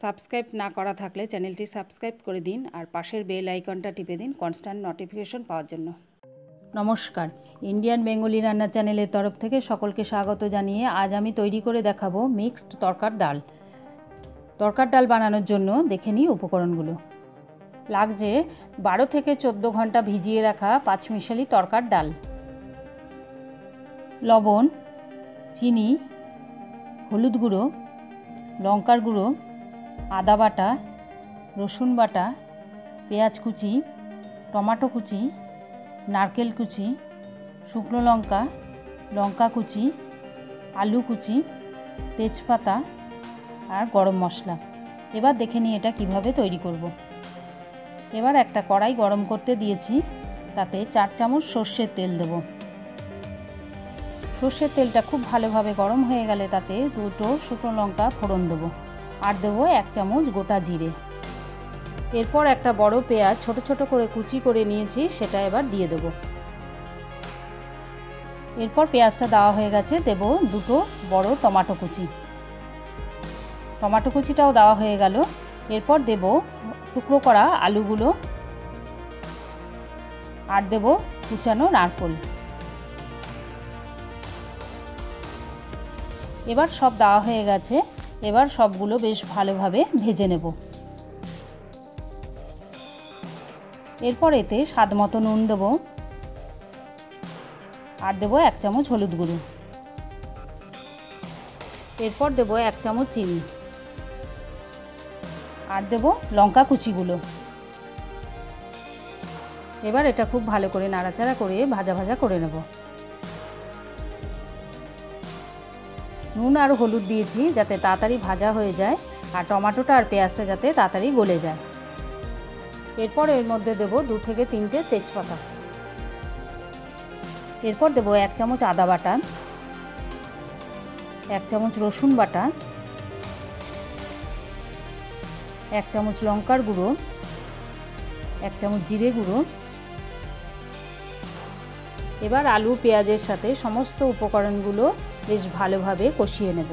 Subscribe না করা থাকলে চ্যানেলটি সাবস্ক্রাইব করে দিন আর পাশের বেল আইকনটা টিপে দিন কনস্ট্যান্ট নোটিফিকেশন পাওয়ার জন্য। নমস্কার, ইন্ডিয়ান বেঙ্গলি রান্না চ্যানেলের তরফ থেকে সকলকে স্বাগত জানিয়ে আজ আমি তৈরি করে দেখাবো মিক্সড তরকার ডাল। তরকার ডাল বানানোর জন্য দেখে নিই উপকরণগুলো। লাগছে 12 থেকে 14 ঘন্টা ভিজিয়ে রাখা পাঁচমিশালি তরকার ডাল, লবণ, চিনি, হলুদ গুঁড়ো, লঙ্কার গুঁড়ো, আদা বাটা, রসুন বাটা, পেঁয়াজ কুচি, টমেটো কুচি, নারকেল কুচি, শুকনো লঙ্কা, লঙ্কা কুচি, আলু কুচি, তেজপাতা আর গরম মশলা। এবার দেখে নিই এটা কিভাবে তৈরি করব। এবার একটা কড়াই গরম করতে দিয়েছি, তাতে 4 চামচ সর্ষের তেল দেব। সর্ষের তেলটা খুব ভালোভাবে গরম হয়ে গেলে তাতে 2টো শুকনো লঙ্কা ফোড়ন দেবো আর দেবো 1 চামচ গোটা জিরে। এরপর একটা বড় পেঁয়াজ ছোট ছোট করে কুচি করে নিয়েছি, সেটা এবার দিয়ে দেবো। এরপর পেঁয়াজটা দেওয়া হয়ে গেছে, দেব 2টো বড় টমেটো কুচি। টমেটো কুচিটাও দেওয়া হয়ে গেল। এরপর দেব টুকরো করা আলুগুলো আর দেব কুচানো নারকেল। এবার সব দেওয়া হয়ে গেছে, এবার সবগুলো বেশ ভালোভাবে ভেজে নেব। এরপর এতে স্বাদ মতো নুন দেব আর দেব 1 চামচ হলুদ গুঁড়ো। এরপর দেব 1 চামচ চিনি আর দেব লঙ্কা কুচিগুলো। এবার এটা খুব ভালো করে নাড়াচাড়া করে ভাজা ভাজা করে নেব। নুন আর হলুদ দিয়েছি যাতে তাড়াতাড়ি ভাজা হয়ে যায় আর টমেটোটা আর পেঁয়াজটা যাতে তাড়াতাড়ি গলে যায়। এরপর এর মধ্যে দেব 2 থেকে 3টে তেজপাতা। এরপর দেব 1 চামচ আদা বাটা, 1 চামচ রসুন বাটা, 1 চামচ লঙ্কার গুঁড়ো, 1 চামচ জিরে গুঁড়ো। এবার আলু পেঁয়াজের সাথে সমস্ত উপকরণগুলো বেশ ভালোভাবে কষিয়ে নেব।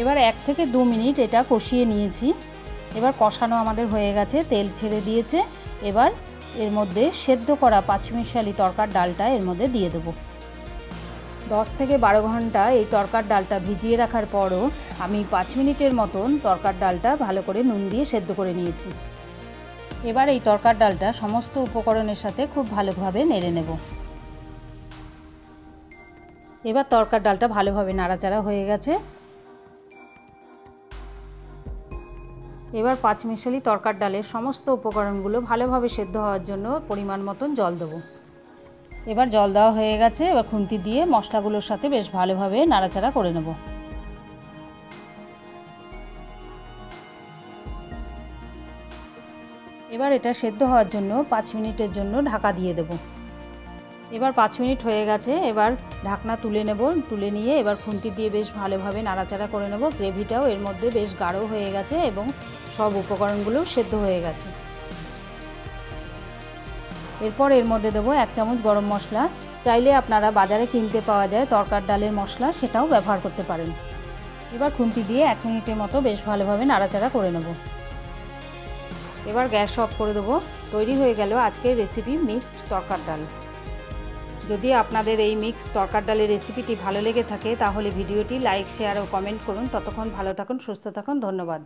এবার 1 থেকে 2 মিনিট এটা কষিয়ে নিয়েছি। এবার কষানো আমাদের হয়ে গেছে, তেল ছেড়ে দিয়েছে। এবার এর মধ্যে সেদ্ধ করা পাঁচমিশালি তরকার ডালটা এর মধ্যে দিয়ে দেব। 10 থেকে 12 ঘন্টা এই তরকার ডালটা ভিজিয়ে রাখার পরও আমি 5 মিনিটের মতন তরকার ডালটা ভালো করে নুন দিয়ে সেদ্ধ করে নিয়েছি। এবার এই তরকার ডালটা সমস্ত উপকরণের সাথে খুব ভালোভাবে নেড়ে নেব। এবার তরকার ডালটা ভালোভাবে নাড়াচাড়া হয়ে গেছে। এবার পাঁচমিশালি তরকার ডালের সমস্ত উপকরণগুলো ভালোভাবে সেদ্ধ হওয়ার জন্য পরিমাণ মতন জল দেবো। এবার জল দেওয়া হয়ে গেছে, এবার খুন্তি দিয়ে মশলাগুলোর সাথে বেশ ভালোভাবে নাড়াচাড়া করে নেব। এবার এটা সেদ্ধ হওয়ার জন্য 5 মিনিটের জন্য ঢাকা দিয়ে দেব। এবার 5 মিনিট হয়ে গেছে, এবার ঢাকনা তুলে নেব। তুলে নিয়ে এবার খুন্তি দিয়ে বেশ ভালোভাবে নাড়াচাড়া করে নেব। গ্রেভিটাও এর মধ্যে বেশ গাঢ় হয়ে গেছে এবং সব উপকরণগুলো সেদ্ধ হয়ে গেছে। এরপর এর মধ্যে দেবো 1 চামচ গরম মশলা। চাইলে আপনারা বাজারে কিনতে পাওয়া যায় তরকার ডালের মশলা, সেটাও ব্যবহার করতে পারেন। এবার খুন্তি দিয়ে 1 মিনিটের মতো বেশ ভালোভাবে নাড়াচাড়া করে নেব। এবার গ্যাস অফ করে দেবো। তৈরি হয়ে গেল আজকের রেসিপি মিক্সড তরকার ডাল। যদি আপনাদের এই মিক্সড তরকার ডালের রেসিপিটি ভালো লেগে থাকে তাহলে ভিডিওটি লাইক, শেয়ার ও কমেন্ট করুন। ততক্ষণ ভালো থাকুন, সুস্থ থাকুন। ধন্যবাদ।